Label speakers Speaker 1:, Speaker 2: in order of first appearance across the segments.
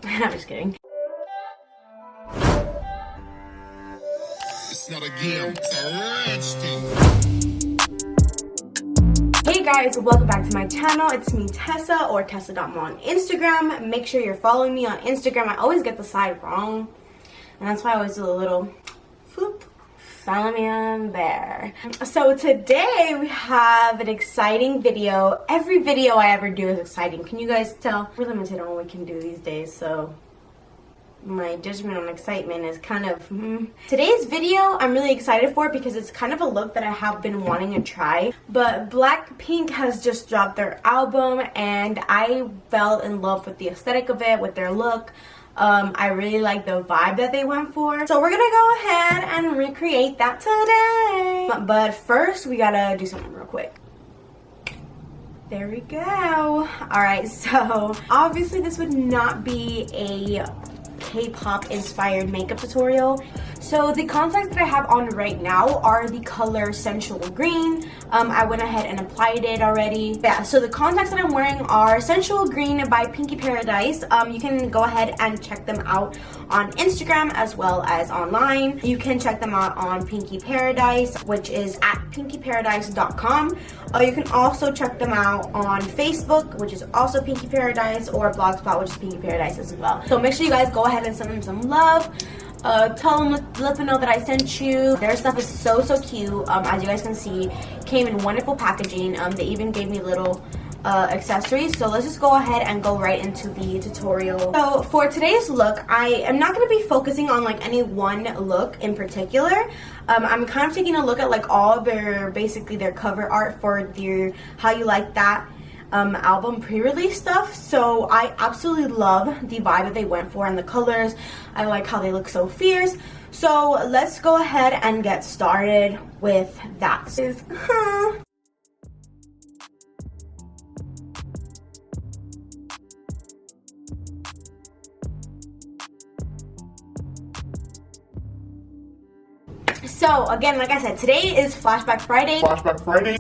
Speaker 1: I'm just kidding.
Speaker 2: It's not a game, it's a rich thing.
Speaker 1: Hey guys, welcome back to my channel. It's me, Tessa, or Tesa.ma on Instagram. Make sure you're following me on Instagram. I always get the side wrong, and that's why I always do a little floop. Follow me on there. So today we have an exciting video. Every video I ever do is exciting. Can you guys tell? We're limited on what we can do these days, so my judgment on excitement is kind of Today's video I'm really excited for because it's kind of a look that I have been wanting to try. But BlackPink has just dropped their album and I fell in love with the aesthetic of it, with their look. I really like the vibe that they went for. So we're gonna go ahead and recreate that today. But first we gotta do something real quick. There we go. Alright, so obviously this would not be a K-pop inspired makeup tutorial. So the contacts that I have on right now are the color Sensual Green. I went ahead and applied it already. Yeah, so the contacts that I'm wearing are Sensual Green by PinkyParadise. You can go ahead and check them out on Instagram as well as online. You can check them out on PinkyParadise, which is at PinkyParadise.com. You can also check them out on Facebook, which is also PinkyParadise, or Blogspot, which is PinkyParadise as well. So make sure you guys go ahead and send them some love. Tell them, let them know that I sent you. Their stuff is so cute. As you guys can see, came in wonderful packaging. They even gave me little accessories. So let's just go ahead and go right into the tutorial. So for today's look, I am not going to be focusing on like any one look in particular. I'm kind of taking a look at like all their, basically their cover art for their How You Like That album pre-release stuff. So I absolutely love the vibe that they went for and the colors. I like how they look so fierce. So let's go ahead and get started with that. So again, like I said, today is Flashback Friday.
Speaker 2: Flashback Friday.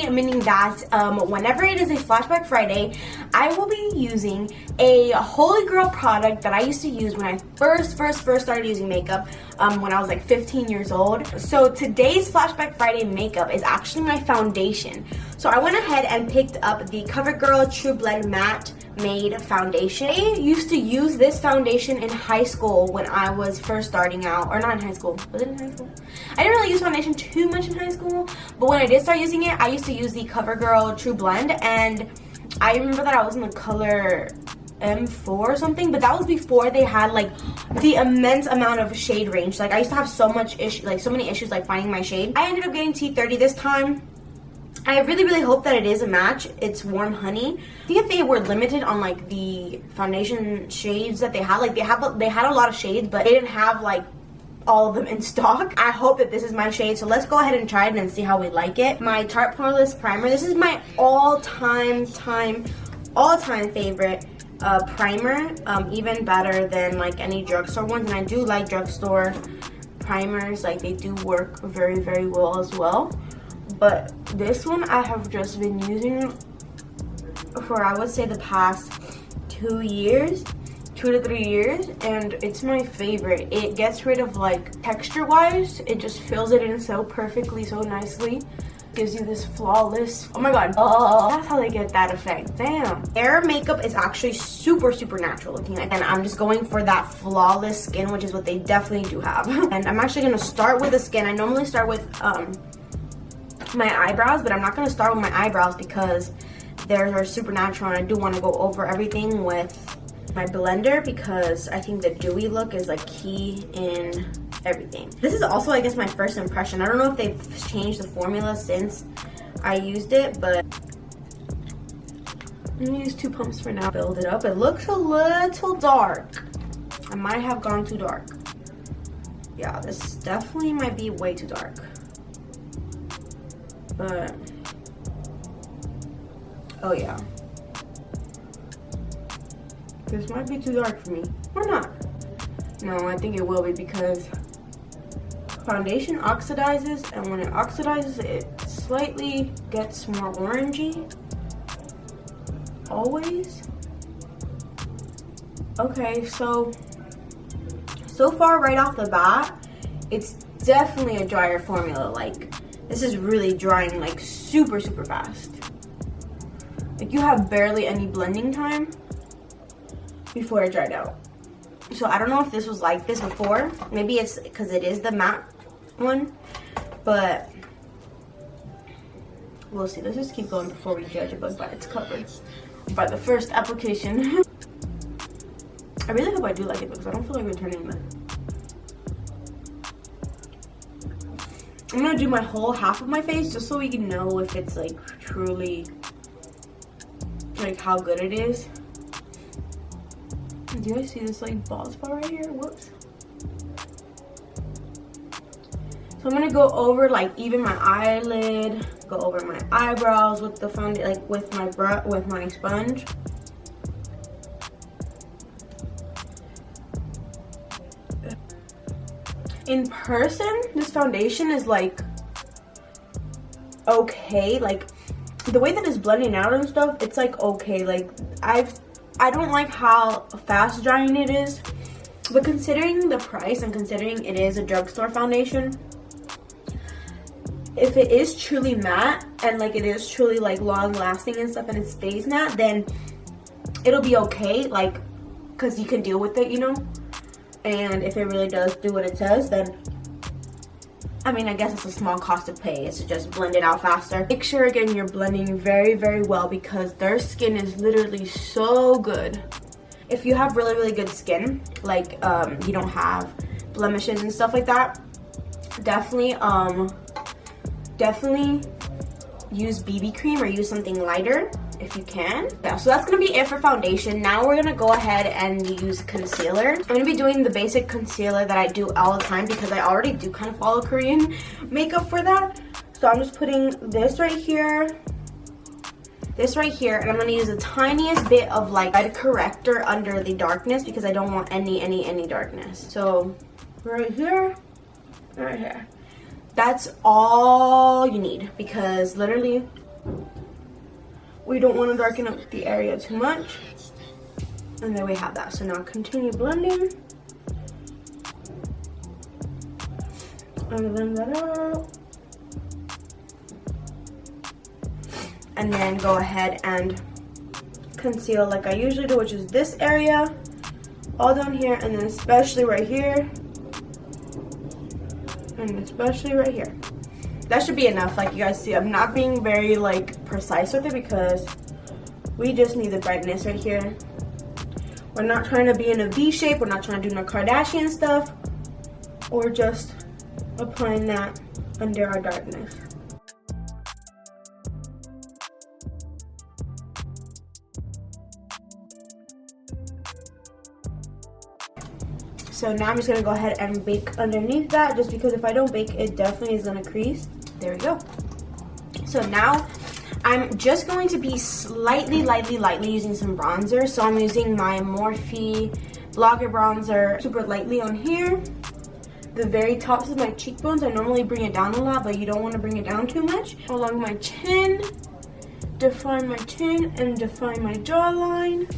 Speaker 1: Meaning that whenever it is a Flashback Friday, I will be using a holy grail product that I used to use when I first started using makeup when I was like 15 years old. So today's Flashback Friday makeup is actually my foundation. So I went ahead and picked up the CoverGirl True Blend Matte Made Foundation. I used to use this foundation in high school when I was first starting out, or not in high school. Was it in high school? I didn't really use foundation too much in high school, but when I did start using it, I used to use the CoverGirl True Blend, and I remember that I was in the color M4 or something, but that was before they had like the immense amount of shade range. Like I used to have so many issues like finding my shade. I ended up getting T30 this time. I really hope that it is a match. It's Warm Honey. I think if they were limited on like the foundation shades that they had, like they had a lot of shades, but they didn't have like all of them in stock. I hope that this is my shade, so let's go ahead and try it and see how we like it. My Tarte Poreless Primer. This is my all-time favorite primer, even better than like any drugstore ones, and I do like drugstore primers. Like they do work very well as well. But this one I have just been using for, I would say, the past 2 years, 2 to 3 years, and it's my favorite. It gets rid of like texture wise, it just fills it in so perfectly, so nicely. Gives you this flawless, oh my god, that's how they get that effect. Damn. Their makeup is actually super natural looking, and I'm just going for that flawless skin, which is what they definitely do have. And I'm actually gonna start with the skin. I normally start with my eyebrows, but I'm not going to start with my eyebrows because they're super natural, and I do want to go over everything with my blender because I think the dewy look is like key in everything. This is also, I guess, my first impression. I don't know if they've changed the formula since I used it, but I'm going to use 2 pumps for now. Build it up. It looks a little dark. I might have gone too dark. Yeah, this definitely might be way too dark. But oh yeah, this might be too dark for me, or not. No, I think it will be because foundation oxidizes, and when it oxidizes, it slightly gets more orangey. Always. Okay, so far right off the bat, it's definitely a drier formula. Like, this is really drying like super fast. Like, you have barely any blending time before it dried out. So I don't know if this was like this before. Maybe it's because it is the matte one, but we'll see. Let's just keep going before we judge a book by its cover, by the first application. I really hope I do like it because I don't feel like returning them. I'm gonna do my whole half of my face just so we can know if it's like truly like how good it is. Do you guys see this like bald spot right here? Whoops. So I'm gonna go over like even my eyelid, go over my eyebrows with the foundation, like with my sponge. In person, this foundation is like okay. Like the way that it's blending out and stuff, it's like okay. Like I don't like how fast drying it is, but considering the price and considering it is a drugstore foundation, if it is truly matte and like it is truly like long lasting and stuff and it stays matte, then it'll be okay, like because you can deal with it, you know. And if it really does do what it says, then I mean, I guess it's a small cost to pay. It's to just blend it out faster. Make sure again you're blending very well because their skin is literally so good. If you have really good skin, like you don't have blemishes and stuff like that, definitely use BB cream or use something lighter if you can. Yeah, so that's gonna be it for foundation. Now we're gonna go ahead and use concealer. I'm gonna be doing the basic concealer that I do all the time because I already do kind of follow Korean makeup for that. So I'm just putting this right here, and I'm gonna use the tiniest bit of like red corrector under the darkness because I don't want any darkness. So right here, right here. That's all you need because literally we don't want to darken up the area too much. And there we have that. So now continue blending. And blend that out. And then go ahead and conceal like I usually do, which is this area, all down here, and then especially right here. And especially right here. That should be enough. Like you guys see, I'm not being very like precise with it because we just need the brightness right here. We're not trying to be in a V shape. We're not trying to do no Kardashian stuff. Or just applying that under our darkness. So now I'm just gonna go ahead and bake underneath that, just because if I don't bake, it definitely is gonna crease. There we go. So now I'm just going to be lightly using some bronzer. So I'm using my Morphe Blogger bronzer super lightly on here. The very tops of my cheekbones, I normally bring it down a lot, but you don't want to bring it down too much. Along my chin, define my chin and define my jawline.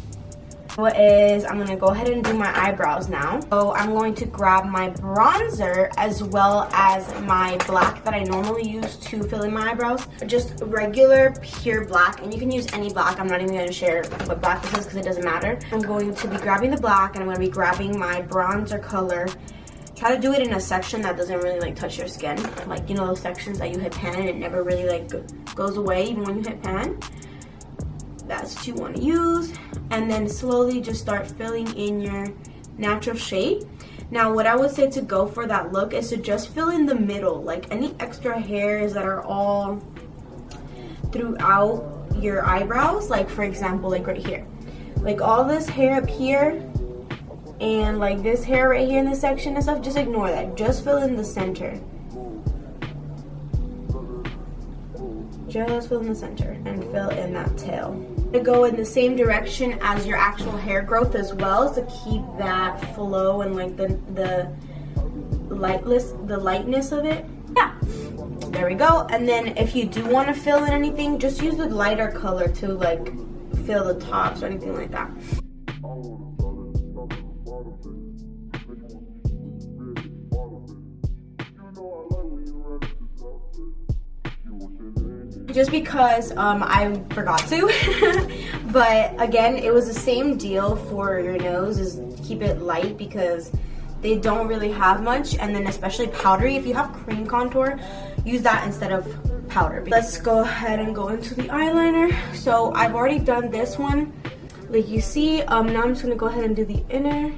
Speaker 1: I'm gonna go ahead and do my eyebrows now. So I'm going to grab my bronzer as well as my black that I normally use to fill in my eyebrows. Just regular pure black, and you can use any black. I'm not even gonna share what black this is because it doesn't matter. I'm going to be grabbing the black and I'm gonna be grabbing my bronzer color. Try to do it in a section that doesn't really like touch your skin. Like, you know those sections that you hit pan and it never really like goes away even when you hit pan. That's what you want to use. And then slowly just start filling in your natural shape. Now what I would say to go for that look is to just fill in the middle, like any extra hairs that are all throughout your eyebrows. Like for example, like right here, like all this hair up here and like this hair right here in this section and stuff, just ignore that. Just fill in the center. Just fill in the center and fill in that tail. To go in the same direction as your actual hair growth as well, to keep that flow and like the lightness of it. Yeah, there we go. And then if you do want to fill in anything, just use the lighter color to like fill the tops or anything like that. just because I forgot to. But again, it was the same deal for your nose, is keep it light because they don't really have much, and then especially powdery. If you have cream contour, use that instead of powder. Let's go ahead and go into the eyeliner. So I've already done this one, like you see. Now I'm just gonna go ahead and do the inner.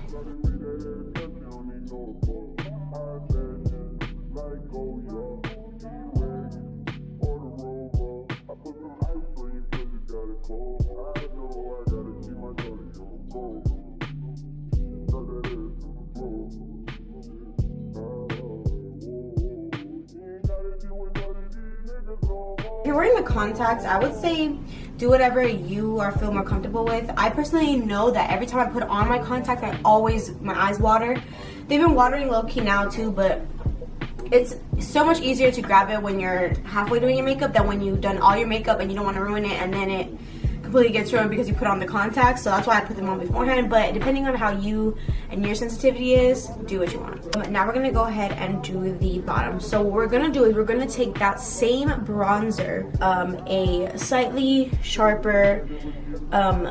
Speaker 1: If you're wearing the contacts, I would say do whatever you are feel more comfortable with. I personally know that every time I put on my contacts, my eyes water. They've been watering low-key now too, but it's so much easier to grab it when you're halfway doing your makeup than when you've done all your makeup and you don't want to ruin it and then it completely gets ruined because you put on the contacts. So that's why I put them on beforehand. But depending on how you and your sensitivity is, do what you want. Now we're gonna go ahead and do the bottom. So what we're gonna do is we're gonna take that same bronzer, a slightly sharper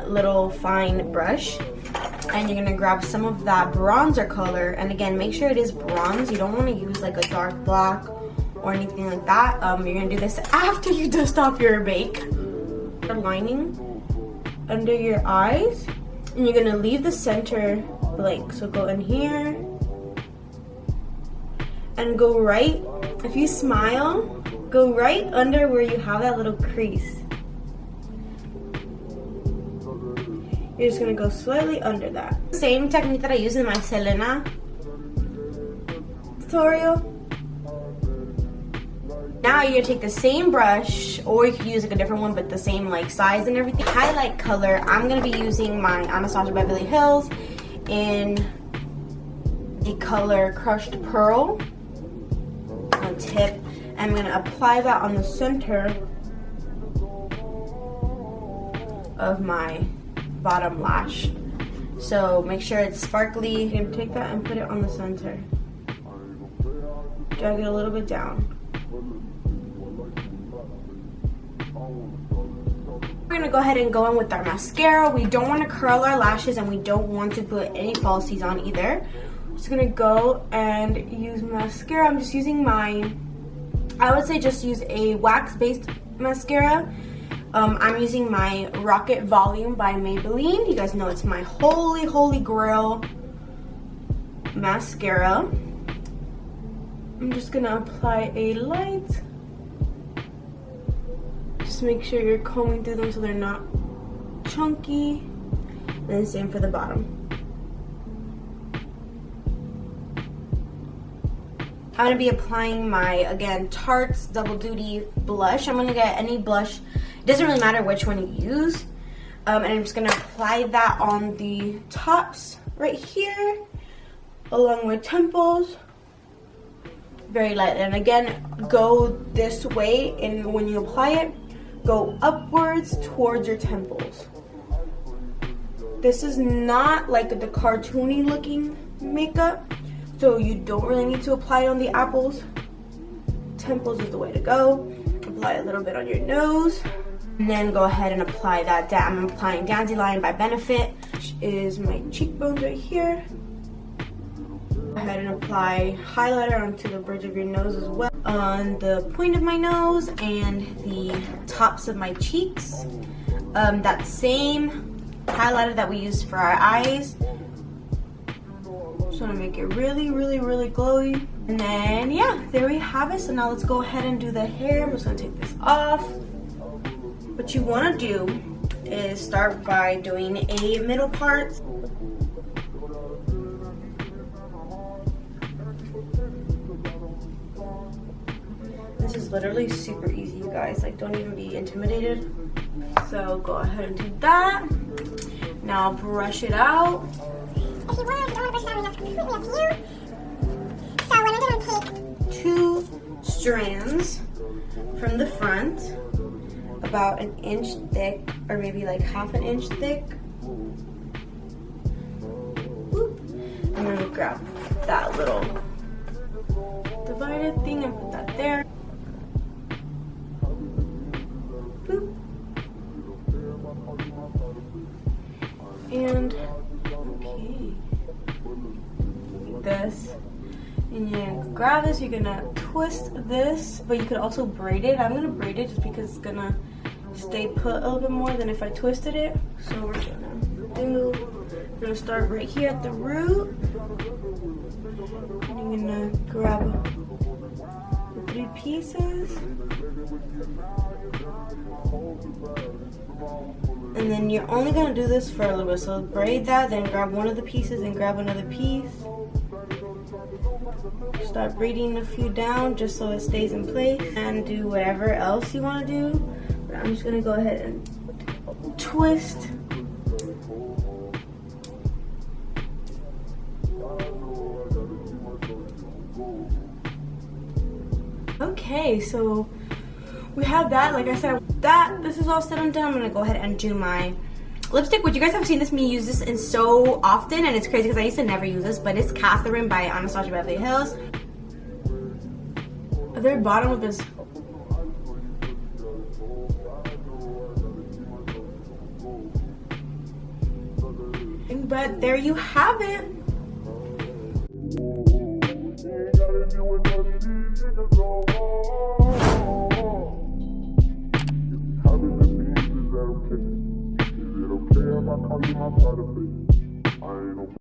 Speaker 1: little fine brush, and you're gonna grab some of that bronzer color. And again, make sure it is bronze. You don't want to use like a dark black or anything like that. You're gonna do this after you dust off your bake. Lining under your eyes, and you're gonna leave the center blank. So go in here and go right. If you smile, go right under where you have that little crease. You're just gonna go slightly under that. Same technique that I use in my Selena tutorial. Now you're gonna take the same brush, or you could use like a different one but the same like size and everything. Highlight color, I'm gonna be using my Anastasia Beverly Hills in the color Crushed Pearl on tip. I'm gonna apply that on the center of my bottom lash. So make sure it's sparkly. You're gonna take that and put it on the center. Drag it a little bit down. We're gonna go ahead and go in with our mascara. We don't want to curl our lashes and we don't want to put any falsies on either. I'm just gonna go and use mascara. I'm just using I would say just use a wax-based mascara. I'm using my Rocket Volume by Maybelline. You guys know it's my holy grail mascara. I'm just gonna apply a light. Just make sure you're combing through them so they're not chunky. And then same for the bottom. I'm gonna be applying my, again, Tarte's Double Duty blush. I'm gonna get any blush. It doesn't really matter which one you use. And I'm just gonna apply that on the tops right here, along my temples. Very light. And again, go this way, and when you apply it, go upwards towards your temples. This is not like the cartoony looking makeup, so you don't really need to apply it on the apples. Temples is the way to go. Apply a little bit on your nose, and then go ahead and apply that. I'm applying Dandelion by Benefit, which is my cheekbones right here. Go ahead and apply highlighter onto the bridge of your nose as well, on the point of my nose and the tops of my cheeks. That same highlighter that we used for our eyes. Just want to make it really glowy. And then yeah, there we have it. So now let's go ahead and do the hair. I'm just going to take this off. What you want to do is start by doing a middle part. This is literally super easy, you guys. Like, don't even be intimidated. So go ahead and do that. Now brush it out.
Speaker 3: If you want, if you don't want to brush it out, that's completely up to you. So what I'm going to take
Speaker 1: 2 strands from the front, about 1 inch thick, or maybe like half an inch thick. Whoop. I'm gonna grab that little divided thing and put that there. And okay, like this. And you're gonna grab this, you're gonna twist this, but you could also braid it. I'm gonna braid it just because it's gonna stay put a little bit more than if I twisted it. So we're gonna start right here at the root. I'm gonna grab the 3 pieces. And then you're only gonna do this for a little bit. So braid that, then grab one of the pieces and grab another piece. Start braiding a few down just so it stays in place. And do whatever else you wanna do. But I'm just gonna go ahead and twist. Okay, so we have that. Like I said, this is all said and done. I'm gonna go ahead and do my lipstick, which you guys have seen me use this in so often, and it's crazy because I used to never use this, but it's Catherine by Anastasia Beverly Hills. At the very bottom of this, but there you have it.
Speaker 2: I ain't no